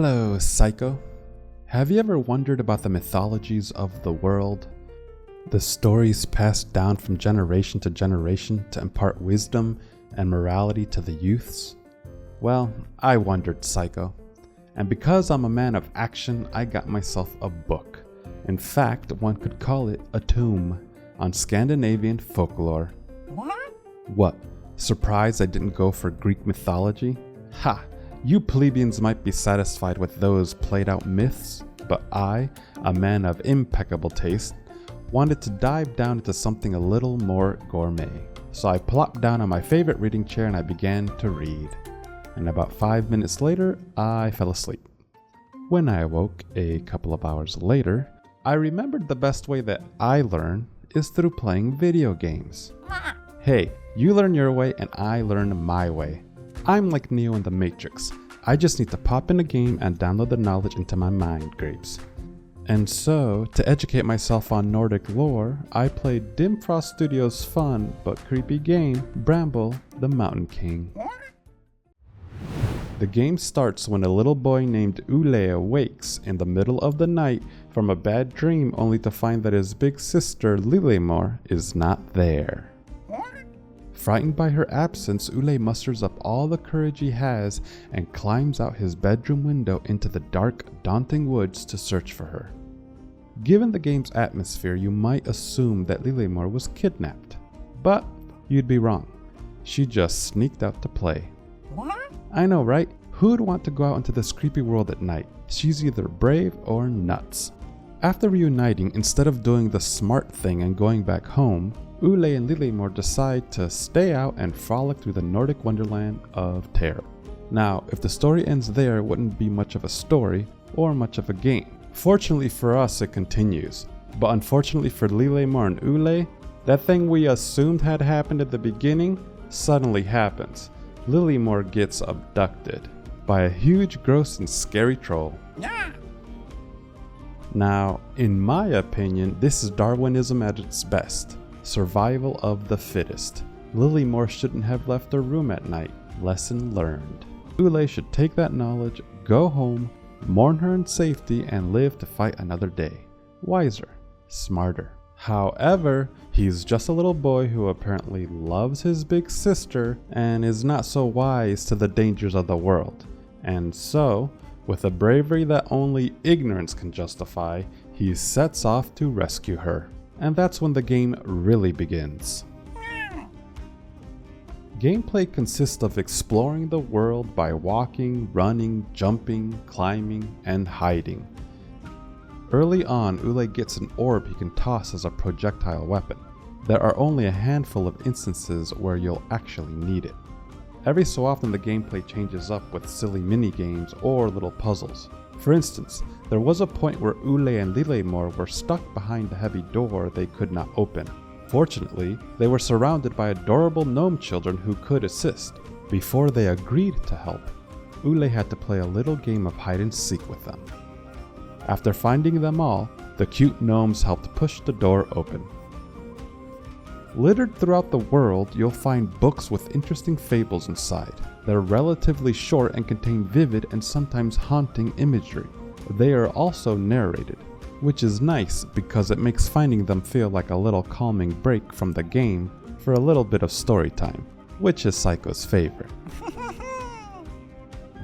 Hello, Saiko. Have you ever wondered about the mythologies of the world? The stories passed down from generation to generation to impart wisdom and morality to the youths? Well, I wondered, Saiko. And because I'm a man of action, I got myself a book. In fact, one could call it a tome on Scandinavian folklore. What? Surprised I didn't go for Greek mythology? Ha! You plebeians might be satisfied with those played out myths, but I, a man of impeccable taste, wanted to dive down into something a little more gourmet. So I plopped down on my favorite reading chair and I began to read. And about 5 minutes later, I fell asleep. When I awoke a couple of hours later, I remembered the best way that I learn is through playing video games. Hey, you learn your way and I learn my way. I'm like Neo in the Matrix. I just need to pop in a game and download the knowledge into my mind grapes. And so, to educate myself on Nordic lore, I played Dim Frost Studios' fun but creepy game, Bramble, the Mountain King. The game starts when a little boy named Ule awakes in the middle of the night from a bad dream only to find that his big sister Lilemor is not there. Frightened by her absence, Ule musters up all the courage he has and climbs out his bedroom window into the dark, daunting woods to search for her. Given the game's atmosphere, you might assume that Lilemor was kidnapped. But you'd be wrong. She just sneaked out to play. I know, right? Who'd want to go out into this creepy world at night? She's either brave or nuts. After reuniting, instead of doing the smart thing and going back home, Ule and Lilemor decide to stay out and frolic through the Nordic wonderland of terror. Now, if the story ends there, it wouldn't be much of a story or much of a game. Fortunately for us, it continues. But unfortunately for Lilemor and Ule, that thing we assumed had happened at the beginning suddenly happens. Lilemor gets abducted by a huge, gross, and scary troll. Now, in my opinion, this is Darwinism at its best. Survival of the fittest. Lilemor shouldn't have left her room at night. Lesson learned. Ule should take that knowledge, go home, mourn her in safety, and live to fight another day. Wiser. Smarter. However, he's just a little boy who apparently loves his big sister and is not so wise to the dangers of the world. And so, with a bravery that only ignorance can justify, he sets off to rescue her. And that's when the game really begins. Gameplay consists of exploring the world by walking, running, jumping, climbing, and hiding. Early on, Ule gets an orb he can toss as a projectile weapon. There are only a handful of instances where you'll actually need it. Every so often the gameplay changes up with silly mini-games or little puzzles. For instance, there was a point where Ule and Lilemor were stuck behind a heavy door they could not open. Fortunately, they were surrounded by adorable gnome children who could assist. Before they agreed to help, Ule had to play a little game of hide and seek with them. After finding them all, the cute gnomes helped push the door open. Littered throughout the world, you'll find books with interesting fables inside. They're relatively short and contain vivid and sometimes haunting imagery. They are also narrated, which is nice because it makes finding them feel like a little calming break from the game for a little bit of story time, which is Saiko's favorite.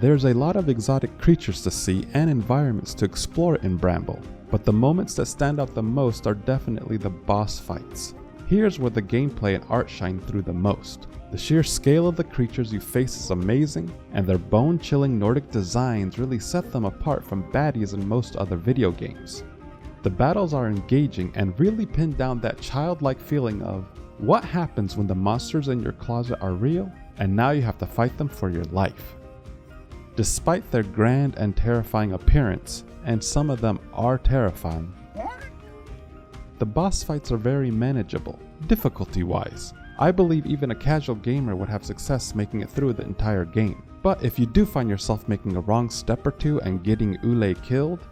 There's a lot of exotic creatures to see and environments to explore in Bramble, but the moments that stand out the most are definitely the boss fights. Here's where the gameplay and art shine through the most. The sheer scale of the creatures you face is amazing, and their bone-chilling Nordic designs really set them apart from baddies in most other video games. The battles are engaging and really pin down that childlike feeling of, what happens when the monsters in your closet are real, and now you have to fight them for your life. Despite their grand and terrifying appearance, and some of them are terrifying, the boss fights are very manageable, difficulty-wise. I believe even a casual gamer would have success making it through the entire game. But if you do find yourself making a wrong step or two and getting Ule killed,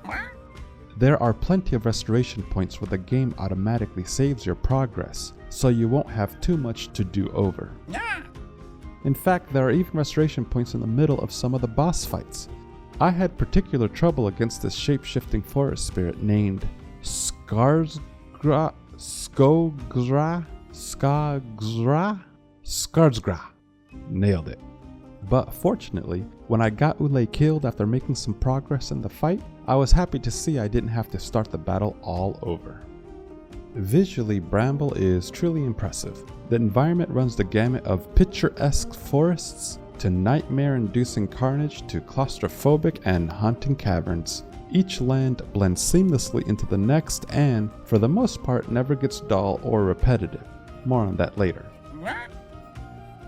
there are plenty of restoration points where the game automatically saves your progress, so you won't have too much to do over. In fact, there are even restoration points in the middle of some of the boss fights. I had particular trouble against this shape-shifting forest spirit named Skarsgra. Nailed it. But fortunately, when I got Ule killed after making some progress in the fight, I was happy to see I didn't have to start the battle all over. Visually, Bramble is truly impressive. The environment runs the gamut of picturesque forests to nightmare-inducing carnage to claustrophobic and haunting caverns. Each land blends seamlessly into the next and, for the most part, never gets dull or repetitive. More on that later.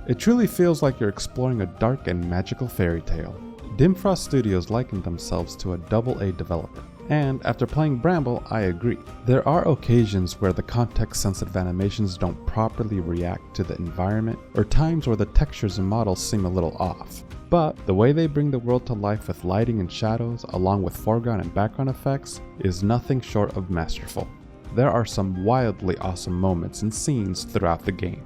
It truly feels like you're exploring a dark and magical fairy tale. Dimfrost Studios likened themselves to a AA developer, and after playing Bramble, I agree. There are occasions where the context-sensitive animations don't properly react to the environment, or times where the textures and models seem a little off. But the way they bring the world to life with lighting and shadows, along with foreground and background effects, is nothing short of masterful. There are some wildly awesome moments and scenes throughout the game.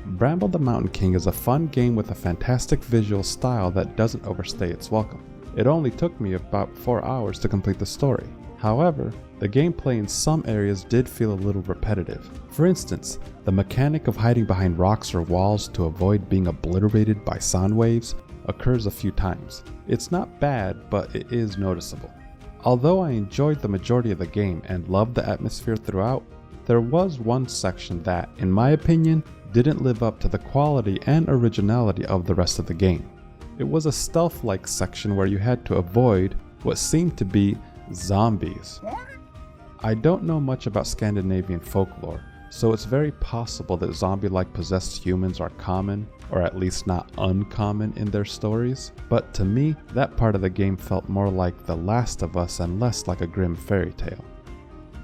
Bramble the Mountain King is a fun game with a fantastic visual style that doesn't overstay its welcome. It only took me about 4 hours to complete the story. However, the gameplay in some areas did feel a little repetitive. For instance, the mechanic of hiding behind rocks or walls to avoid being obliterated by sound waves occurs a few times. It's not bad, but it is noticeable. Although I enjoyed the majority of the game and loved the atmosphere throughout, there was one section that, in my opinion, didn't live up to the quality and originality of the rest of the game. It was a stealth-like section where you had to avoid what seemed to be zombies. I don't know much about Scandinavian folklore, so it's very possible that zombie-like possessed humans are common, or at least not uncommon in their stories, but to me, that part of the game felt more like The Last of Us and less like a grim fairy tale.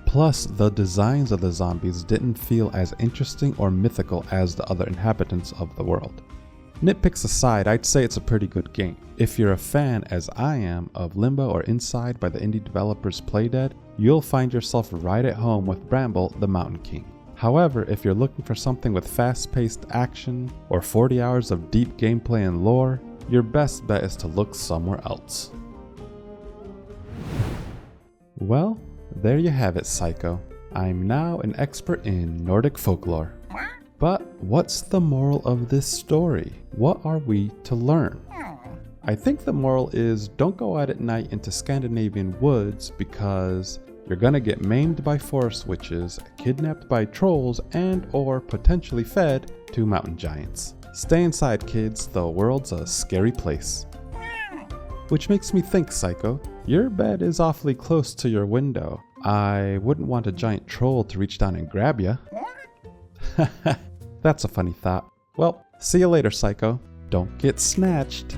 Plus, the designs of the zombies didn't feel as interesting or mythical as the other inhabitants of the world. Nitpicks aside, I'd say it's a pretty good game. If you're a fan, as I am, of Limbo or Inside by the indie developers Playdead, you'll find yourself right at home with Bramble the Mountain King. However, if you're looking for something with fast-paced action or 40 hours of deep gameplay and lore, your best bet is to look somewhere else. Well, there you have it, Saiko. I'm now an expert in Nordic folklore. But what's the moral of this story? What are we to learn? I think the moral is don't go out at night into Scandinavian woods because you're gonna get maimed by forest witches, kidnapped by trolls, and or potentially fed to mountain giants. Stay inside, kids, the world's a scary place. Which makes me think, Saiko, your bed is awfully close to your window. I wouldn't want a giant troll to reach down and grab ya. That's a funny thought. Well, see you later, Saiko. Don't get snatched.